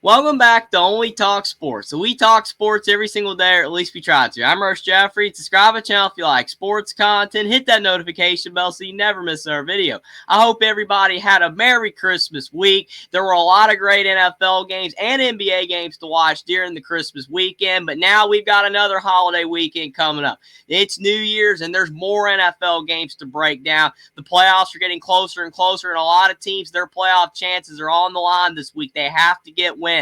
Welcome back to Only Talk Sports. So we talk sports every single day, or at least we try to. I'm Rush Jeffrey. Subscribe to the channel if you like sports content. Hit that notification bell so you never miss our video. I hope everybody had a Merry Christmas week. There were a lot of great NFL games and NBA games to watch during the Christmas weekend, but now we've got another holiday weekend coming up. It's New Year's, and there's more NFL games to break down. The playoffs are getting closer and closer, and a lot of teams, their playoff chances are on the line this week. They have to get wins.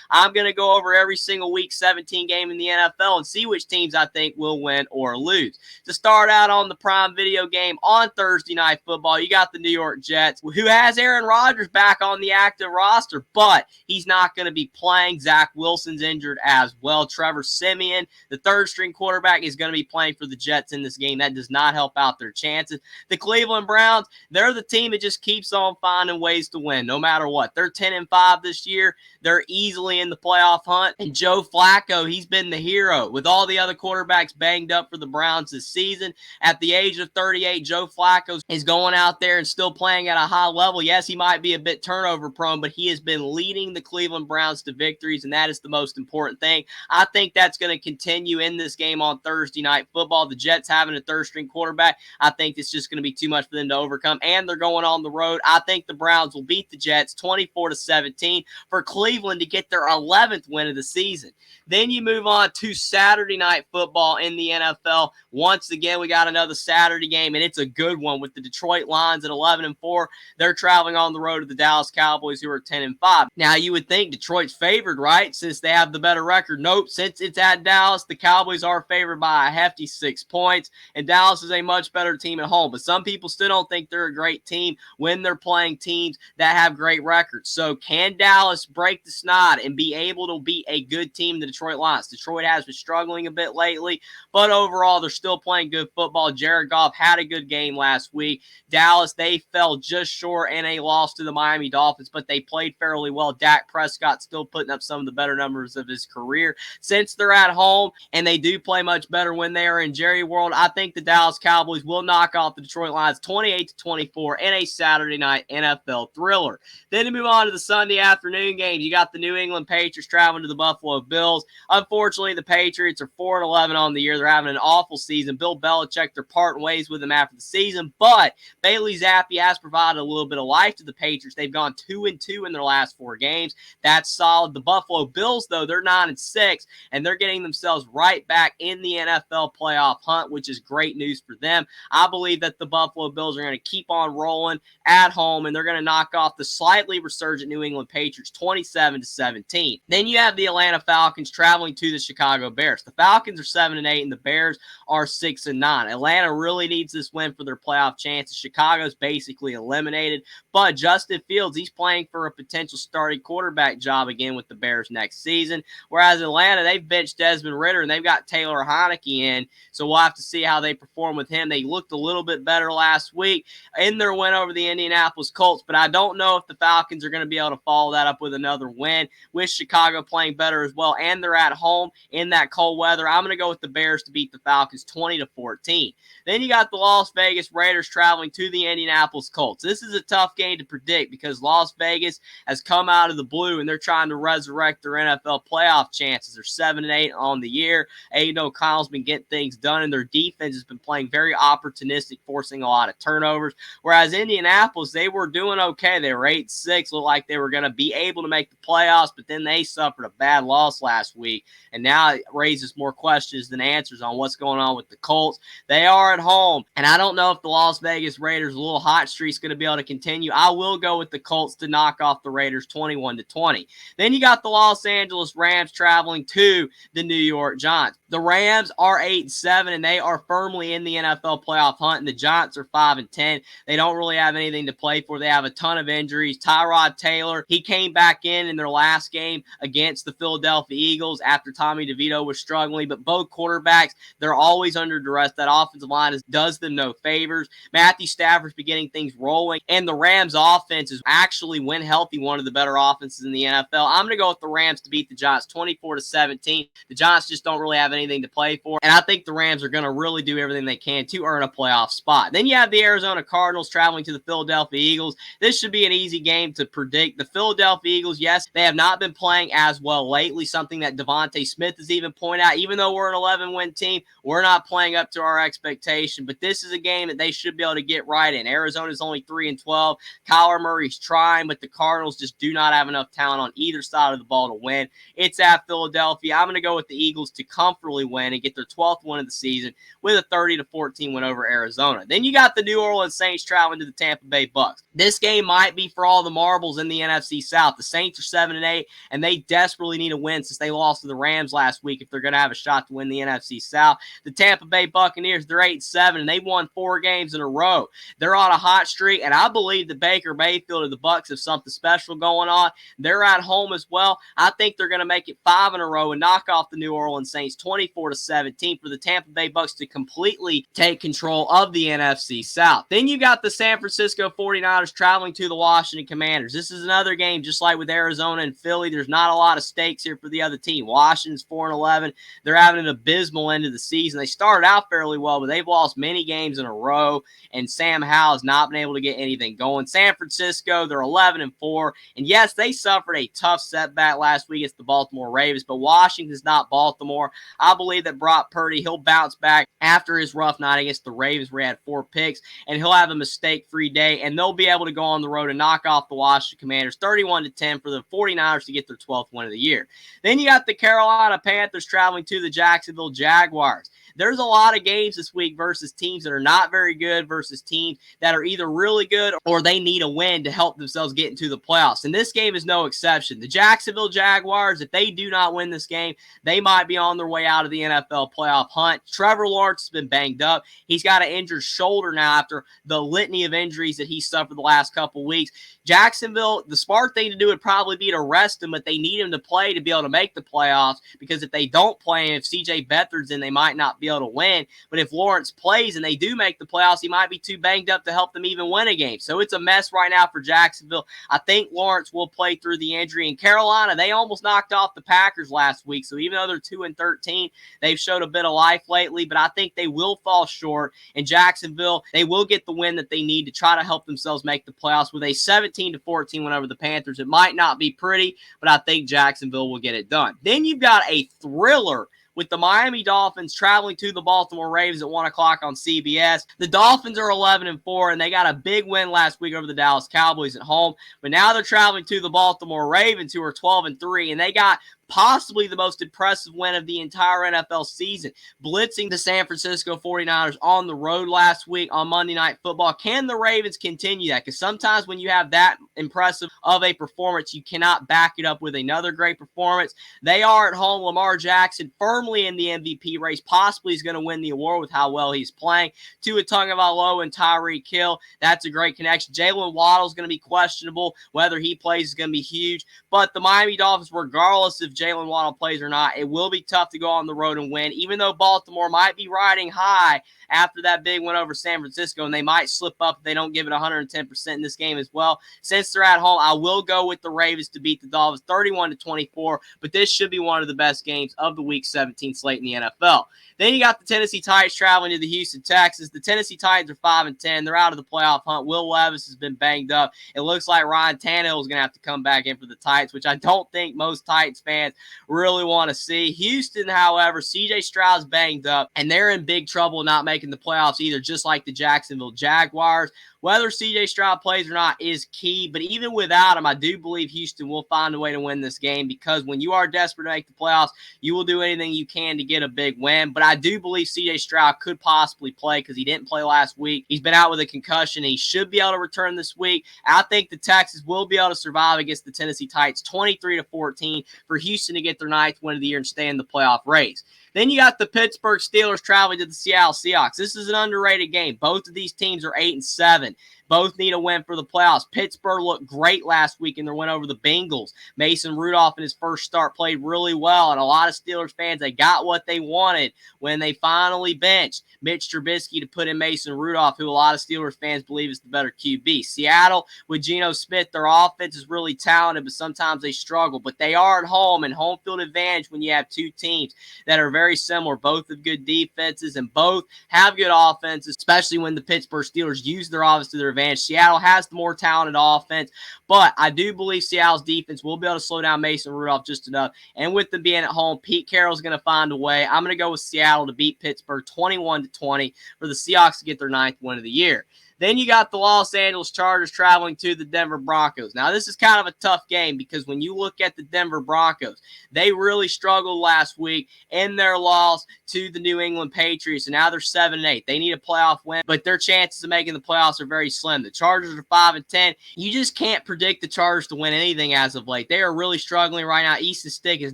I'm going to go over every single week 17 game in the NFL and see which teams I think will win or lose. To start out on the prime video game on Thursday Night Football, you got the New York Jets, who has Aaron Rodgers back on the active roster, but he's not going to be playing. Zach Wilson's injured as well. Trevor Siemian, the third-string quarterback, is going to be playing for the Jets in this game. That does not help out their chances. The Cleveland Browns, they're the team that just keeps on finding ways to win no matter what. They're 10-5 this year. They're easily in the playoff hunt. And Joe Flacco, he's been the hero. With all the other quarterbacks banged up for the Browns this season, at the age of 38, Joe Flacco is going out there and still playing at a high level. Yes, he might be a bit turnover prone, but he has been leading the Cleveland Browns to victories, and that is the most important thing. I think that's going to continue in this game on Thursday Night Football. The Jets having a third-string quarterback, I think it's just going to be too much for them to overcome, and they're going on the road. I think the Browns will beat the Jets 24-17 for Cleveland to get their 11th win of the season. Then you move on to Saturday Night Football in the NFL. Once again, we got another Saturday game, and it's a good one with the Detroit Lions at 11-4. They're traveling on the road to the Dallas Cowboys, who are 10-5. Now, you would think Detroit's favored, right, since they have the better record. Nope, since it's at Dallas, the Cowboys are favored by a hefty 6 points, and Dallas is a much better team at home. But some people still don't think they're a great team when they're playing teams that have great records. So can Dallas break the snide and be able to beat a good team, the Detroit Lions? Detroit has been struggling a bit lately, but overall, they're still playing good football. Jared Goff had a good game last week. Dallas, they fell just short in a loss to the Miami Dolphins, but they played fairly well. Dak Prescott still putting up some of the better numbers of his career. Since they're at home, and they do play much better when they are in Jerry World, I think the Dallas Cowboys will knock off the Detroit Lions 28-24 in a Saturday night NFL thriller. Then to move on to the Sunday afternoon games, you got the New England Patriots traveling to the Buffalo Bills. Unfortunately, the Patriots are 4-11 on the year. They're having an awful season. Bill Belichick, they're parting ways with him after the season, but Bailey Zappi has provided a little bit of life to the Patriots. They've gone 2-2 in their last 4 games. That's solid. The Buffalo Bills, though, they're 9-6, and they're getting themselves right back in the NFL playoff hunt, which is great news for them. I believe that the Buffalo Bills are going to keep on rolling at home, and they're going to knock off the slightly resurgent New England Patriots 27-17. Then you have the Atlanta Falcons traveling to the Chicago Bears. The Falcons are 7-8, and the Bears are 6-9. Atlanta really needs this win for their playoff chances. Chicago's basically eliminated, but Justin Fields, he's playing for a potential starting quarterback job again with the Bears next season, whereas Atlanta, they've benched Desmond Ridder, and they've got Taylor Heineke in, so we'll have to see how they perform with him. They looked a little bit better last week in their win over the Indianapolis Colts, but I don't know if the Falcons are going to be able to follow that up with another win, with Chicago playing better as well, and they're at home in that cold weather. I'm going to go with the Bears to beat the Falcons 20-14. Then you got the Las Vegas Raiders traveling to the Indianapolis Colts. This is a tough game to predict because Las Vegas has come out of the blue, and they're trying to resurrect their NFL playoff chances. They're 7-8 on the year. Aiden O'Connell's been getting things done, and their defense has been playing very opportunistic, forcing a lot of turnovers, whereas Indianapolis, they were doing okay. They were 8-6, looked like they were going to be able to make the playoffs, but then they suffered a bad loss last week, and now it raises more questions than answers on what's going on with the Colts. They are at home, and I don't know if the Las Vegas Raiders' little hot streak is going to be able to continue. I will go with the Colts to knock off the Raiders 21-20. Then you got the Los Angeles Rams traveling to the New York Giants. The Rams are 8-7, and they are firmly in the NFL playoff hunt, and the Giants are 5-10. They don't really have anything to play for. They have a ton of injuries. Tyrod Taylor, he came back in their last game against the Philadelphia Eagles after Tommy DeVito was struggling, but both quarterbacks, they're always under duress. That offensive line does them no favors. Matthew Stafford's been getting things rolling, and the Rams offense is actually, when healthy, one of the better offenses in the NFL. I'm going to go with the Rams to beat the Giants 24-17. The Giants just don't really have anything to play for, and I think the Rams are going to really do everything they can to earn a playoff spot. Then you have the Arizona Cardinals traveling to the Philadelphia Eagles. This should be an easy game to predict. The Philadelphia Eagles, yes, they have not been been playing as well lately, something that Devontae Smith has even pointed out. Even though we're an 11-win team, we're not playing up to our expectation. But this is a game that they should be able to get right in. Arizona's only 3-12. Kyler Murray's trying, but the Cardinals just do not have enough talent on either side of the ball to win. It's at Philadelphia. I'm going to go with the Eagles to comfortably win and get their 12th win of the season with a 30-14 win over Arizona. Then you got the New Orleans Saints traveling to the Tampa Bay Bucks. This game might be for all the marbles in the NFC South. The Saints are 7-8, and they desperately need a win since they lost to the Rams last week if they're going to have a shot to win the NFC South. The Tampa Bay Buccaneers, they're 8-7, and they've won 4 games in a row. They're on a hot streak, and I believe that Baker Mayfield and the Bucks have something special going on. They're at home as well. I think they're going to make it 5 in a row and knock off the New Orleans Saints 24-17 for the Tampa Bay Bucks to completely take control of the NFC South. Then you got the San Francisco 49ers traveling to the Washington Commanders. This is another game just like with Arizona and Philly. There's not a lot of stakes here for the other team. Washington's 4-11. They're having an abysmal end of the season. They started out fairly well, but they've lost many games in a row, and Sam Howell has not been able to get anything going. San Francisco, they're 11-4, and yes, they suffered a tough setback last week against the Baltimore Ravens, but Washington's not Baltimore. I believe that Brock Purdy, he'll bounce back after his rough night against the Ravens where he had 4 picks, and he'll have a mistake-free day, and they'll be able to go on the road and knock off the Washington Commanders 31-10 for the 49ers to get their 12th win of the year. Then you got the Carolina Panthers traveling to the Jacksonville Jaguars. There's a lot of games this week versus teams that are not very good versus teams that are either really good or they need a win to help themselves get into the playoffs. And this game is no exception. The Jacksonville Jaguars, if they do not win this game, they might be on their way out of the NFL playoff hunt. Trevor Lawrence has been banged up. He's got an injured shoulder now after the litany of injuries that he suffered the last couple weeks. Jacksonville, the smart thing to do would probably be to rest him, but they need him to play to be able to make the playoffs, because if they don't play him, if CJ Beathard's in, they might not be able to win. But if Lawrence plays and they do make the playoffs, he might be too banged up to help them even win a game. So it's a mess right now for Jacksonville. I think Lawrence will play through the injury. In Carolina, they almost knocked off the Packers last week. So even though they're 2-13, they've showed a bit of life lately, but I think they will fall short. In Jacksonville, they will get the win that they need to try to help themselves make the playoffs with a 17-14 win over the Panthers. It might not be pretty, but I think Jacksonville will get it done. Then you've got a thriller with the Miami Dolphins traveling to the Baltimore Ravens at 1 o'clock on CBS. The Dolphins are 11-4, and they got a big win last week over the Dallas Cowboys at home. But now they're traveling to the Baltimore Ravens, who are 12-3, and they got possibly the most impressive win of the entire NFL season, blitzing the San Francisco 49ers on the road last week on Monday Night Football. Can the Ravens continue that? Because sometimes when you have that impressive of a performance, you cannot back it up with another great performance. They are at home. Lamar Jackson firmly in the MVP race, possibly is going to win the award with how well he's playing. Tua Tagovailoa and Tyreek Hill, that's a great connection. Jalen Waddle is going to be questionable. Whether he plays is going to be huge. But the Miami Dolphins, regardless of Jalen Waddle plays or not, it will be tough to go on the road and win, even though Baltimore might be riding high after that big win over San Francisco, and they might slip up if they don't give it 110% in this game as well. Since they're at home, I will go with the Ravens to beat the Dolphins 31-24, but this should be one of the best games of the Week 17 slate in the NFL. Then you got the Tennessee Titans traveling to the Houston Texans. The Tennessee Titans are 5-10. They're out of the playoff hunt. Will Levis has been banged up. It looks like Ryan Tannehill is going to have to come back in for the Titans, which I don't think most Titans fans really want to see. Houston, however, C.J. Stroud's banged up, and they're in big trouble not making the playoffs either, just like the Jacksonville Jaguars. Whether C.J. Stroud plays or not is key, but even without him, I do believe Houston will find a way to win this game, because when you are desperate to make the playoffs, you will do anything you can to get a big win. But I do believe C.J. Stroud could possibly play, because he didn't play last week. He's been out with a concussion. He should be able to return this week. I think the Texans will be able to survive against the Tennessee Titans 23-14 for Houston to get their 9th win of the year and stay in the playoff race. Then you got the Pittsburgh Steelers traveling to the Seattle Seahawks. This is an underrated game. Both of these teams are 8-7. Both need a win for the playoffs. Pittsburgh looked great last week in their win over the Bengals. Mason Rudolph in his first start played really well, and a lot of Steelers fans, they got what they wanted when they finally benched Mitch Trubisky to put in Mason Rudolph, who a lot of Steelers fans believe is the better QB. Seattle, with Geno Smith, their offense is really talented, but sometimes they struggle. But they are at home, and home field advantage when you have two teams that are very similar. Both have good defenses, and both have good offenses, especially when the Pittsburgh Steelers use their offense to their advantage advantage. Seattle has the more talented offense, but I do believe Seattle's defense will be able to slow down Mason Rudolph just enough. And with them being at home, Pete Carroll's going to find a way. I'm going to go with Seattle to beat Pittsburgh 21-20 for the Seahawks to get their 9th win of the year. Then you got the Los Angeles Chargers traveling to the Denver Broncos. Now, this is kind of a tough game because when you look at the Denver Broncos, they really struggled last week in their loss to the New England Patriots, and now they're 7-8. They need a playoff win, but their chances of making the playoffs are very slim. The Chargers are 5-10. You just can't predict the Chargers to win anything as of late. They are really struggling right now. Easton Stick has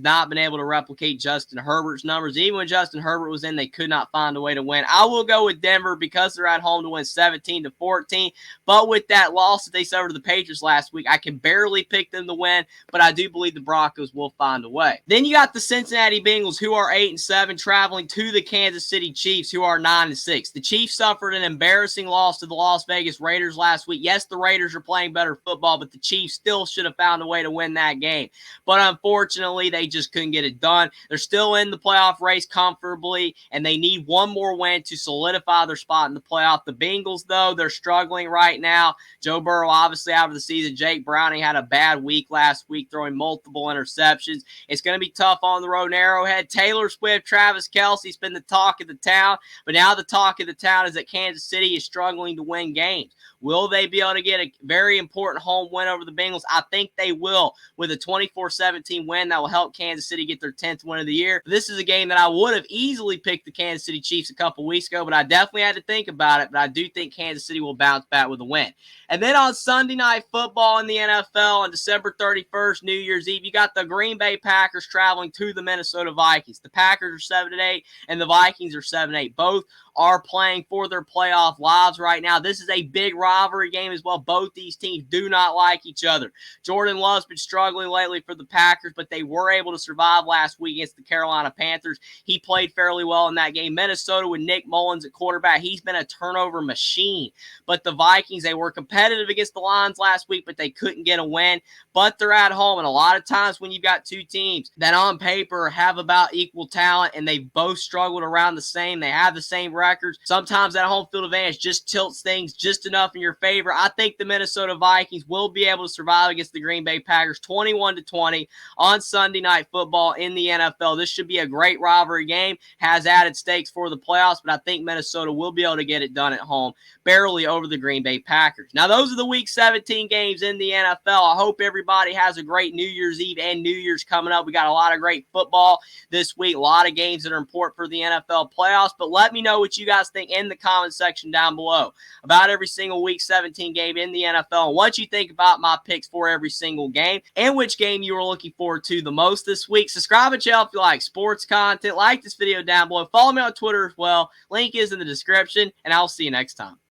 not been able to replicate Justin Herbert's numbers. Even when Justin Herbert was in, they could not find a way to win. I will go with Denver because they're at home to win 17-14. But with that loss that they suffered to the Patriots last week, I can barely pick them to win, but I do believe the Broncos will find a way. Then you got the Cincinnati Bengals, who are 8-7, traveling to the Kansas City Chiefs, who are 9-6. The Chiefs suffered an embarrassing loss to the Las Vegas Raiders last week. Yes, the Raiders are playing better football, but the Chiefs still should have found a way to win that game. But unfortunately, they just couldn't get it done. They're still in the playoff race comfortably, and they need one more win to solidify their spot in the playoff. The Bengals, though, they're struggling right now. Joe Burrow obviously out of the season. Jake Browning had a bad week last week, throwing multiple interceptions. It's going to be tough on the road in Arrowhead. Taylor Swift, Travis Kelce's been the talk of the town, but now the talk of the town is that Kansas City is struggling to win games. Will they be able to get a very important home win over the Bengals? I think they will, with a 24-17 win that will help Kansas City get their 10th win of the year. This is a game that I would have easily picked the Kansas City Chiefs a couple weeks ago, but I definitely had to think about it. But I do think Kansas City will bounce back with a win. And then on Sunday Night Football in the NFL on December 31st, New Year's Eve, you got the Green Bay Packers traveling to the Minnesota Vikings. The Packers are 7-8, and the Vikings are 7-8. Both are playing for their playoff lives right now. This is a big rivalry game as well. Both these teams do not like each other. Jordan Love's been struggling lately for the Packers, but they were able to survive last week against the Carolina Panthers. He played fairly well in that game. Minnesota with Nick Mullins at quarterback, he's been a turnover machine. But the Vikings, they were competitive against the Lions last week, but they couldn't get a win. But they're at home, and a lot of times when you've got two teams that on paper have about equal talent and they both struggled around the same, they have the same records, sometimes that home field advantage just tilts things just enough in your favor. I think the Minnesota Vikings will be able to survive against the Green Bay Packers 21-20 on Sunday Night Football in the NFL. This should be a great rivalry game, has added stakes for the playoffs, but I think Minnesota will be able to get it done at home, barely over the Green Bay Packers. Now, those are the Week 17 games in the NFL. I hope everybody has a great New Year's Eve and New Year's coming up. We got a lot of great football this week, a lot of games that are important for the NFL playoffs, but let me know what you guys think in the comment section down below about every single Week 17 game in the NFL and what you think about my picks for every single game and which game you are looking forward to the most this week. Subscribe to the channel if you like sports content. Like this video down below. Follow me on Twitter as well. Link is in the description, and I'll see you next time.